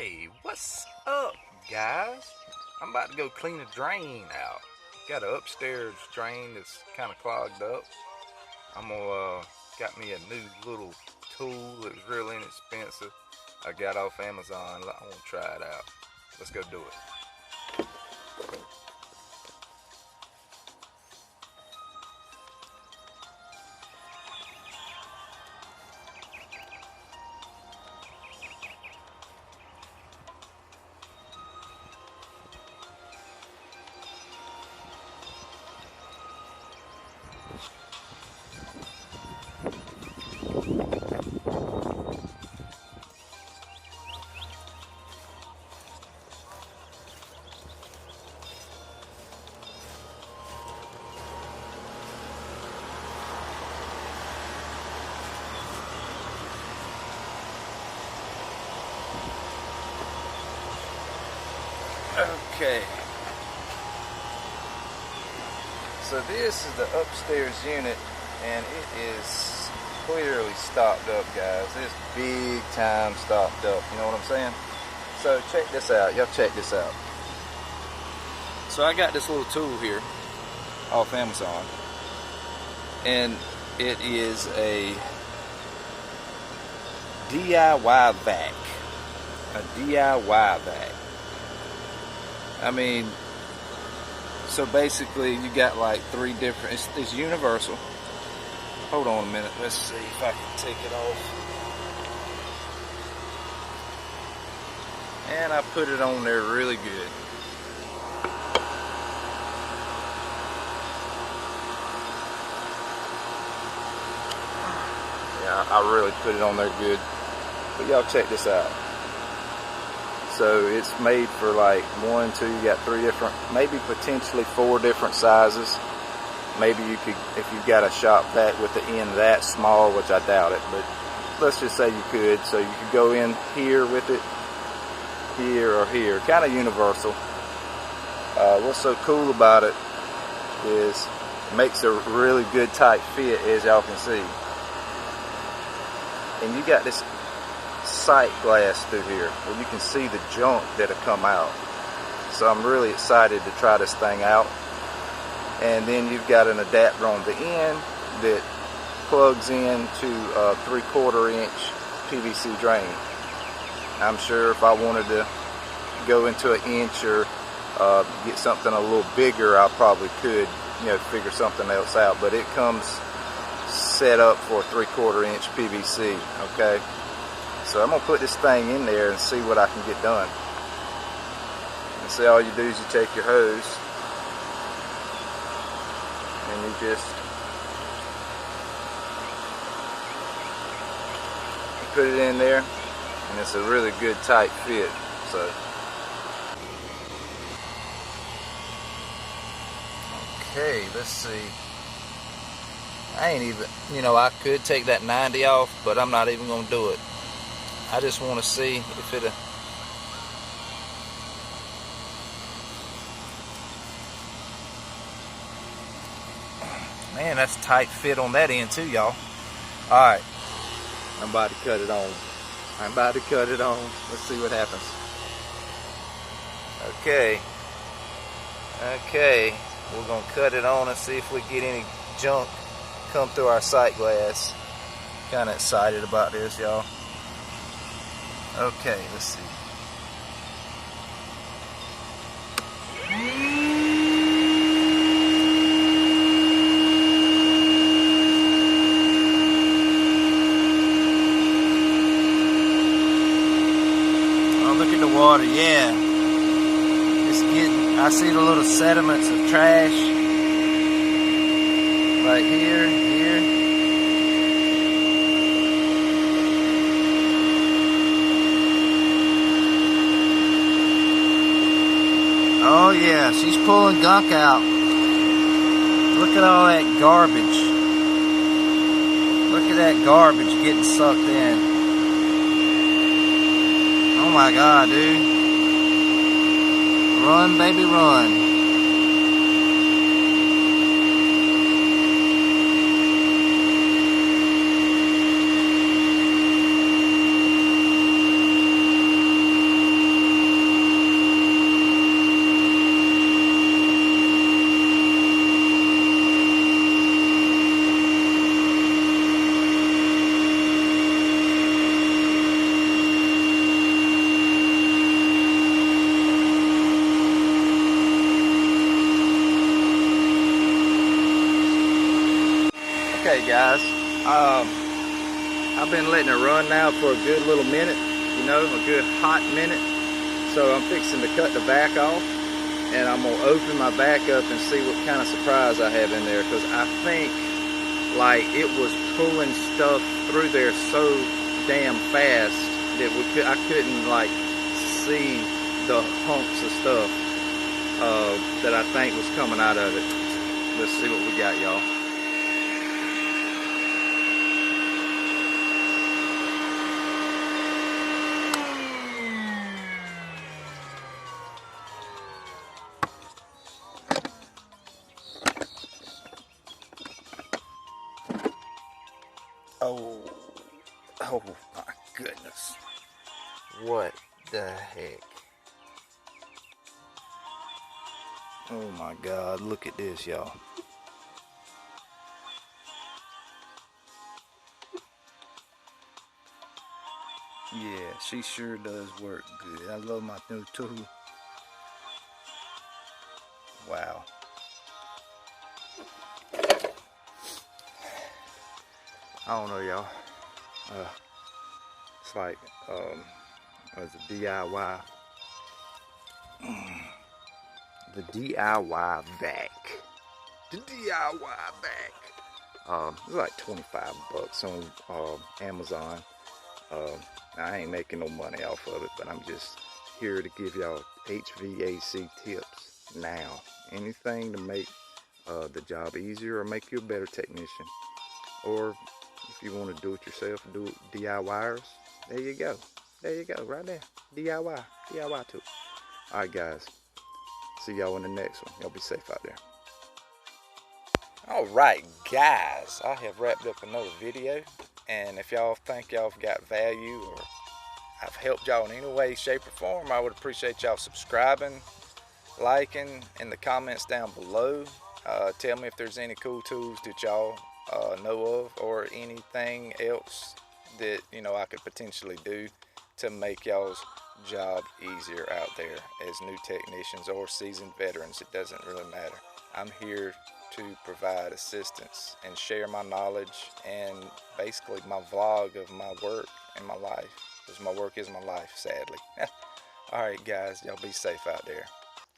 Hey, what's up, guys? I'm about to go clean a drain out. Got an upstairs drain that's kind of clogged up. I'm gonna got me a new little tool that was real inexpensive. I got off Amazon. I want to try it out. Let's go do it. Okay, so this is the upstairs unit, and it is clearly stocked up, guys. It's big time stocked up, you know what I'm saying? So check this out, y'all check this out. So I got this little tool here off Amazon, and it is a DIY vac. A DIY vac. I mean, so basically you got like three different, it's universal. Hold on a minute, let's see if I can take it off. And I put it on there really good. Yeah, I really put it on there good. But y'all check this out. So it's made for like one, two, you got three different, maybe potentially four different sizes. Maybe you could, if you've got a shop vac with the end that small, which I doubt it, but let's just say you could. So you could go in here with it, here or here, kind of universal. What's so cool about it is it makes a really good tight fit, as y'all can see. And you got this sight glass through here where you can see the junk that'll come out. So I'm really excited to try this thing out. And then you've got an adapter on the end that plugs into a 3/4 inch PVC drain. I'm sure if I wanted to go into an inch or get something a little bigger, I probably could, you know, figure something else out. But it comes set up for a 3/4 inch PVC. Okay. So I'm going to put this thing in there and see what I can get done. And see, all you do is you take your hose and you just put it in there, and it's a really good tight fit. So okay, let's see. I ain't even, you know, I could take that 90 off, but I'm not even going to do it. I just want to see if it'll. Man, that's a tight fit on that end too, y'all. Alright, I'm about to cut it on. I'm about to cut it on. Let's see what happens. Okay. Okay, we're going to cut it on and see if we get any junk come through our sight glass. Kind of excited about this, y'all. Okay, let's see. Oh, look at the water, yeah. It's getting, I see the little sediments of trash right here. Oh yeah, she's pulling gunk out. Look at all that garbage. Look at that garbage getting sucked in. Oh my God, dude. Run, baby, run. I've been letting it run now for a good little minute, you know, a good hot minute. So I'm fixing to cut the vac off, and I'm gonna open my vac up and see what kind of surprise I have in there, because I think like it was pulling stuff through there so damn fast that I couldn't like see the hunks of stuff that I think was coming out of it. Let's see what we got, y'all. Oh my goodness. What the heck? Oh my God, look at this, y'all. Yeah, she sure does work good. I love my new tool. Wow. I don't know, y'all. It's like it's a DIY. The DIY vac. The DIY vac. It's like 25 bucks on Amazon. I ain't making no money off of it, but I'm just here to give y'all HVAC tips now. Anything to make the job easier or make you a better technician. Or if you want to do it yourself, do it DIYers, there you go. There you go, right there. DIY tool. Alright guys, see y'all in the next one. Y'all be safe out there. Alright guys, I have wrapped up another video, and if y'all think y'all have got value or I've helped y'all in any way, shape, or form, I would appreciate y'all subscribing, liking in the comments down below. Tell me if there's any cool tools that y'all know of, or anything else that I could potentially do to make y'all's job easier out there as new technicians or seasoned veterans. It doesn't really matter. I'm here to provide assistance and share my knowledge and basically my vlog of my work and my life, because my work is my life, sadly. Alright guys, y'all be safe out there.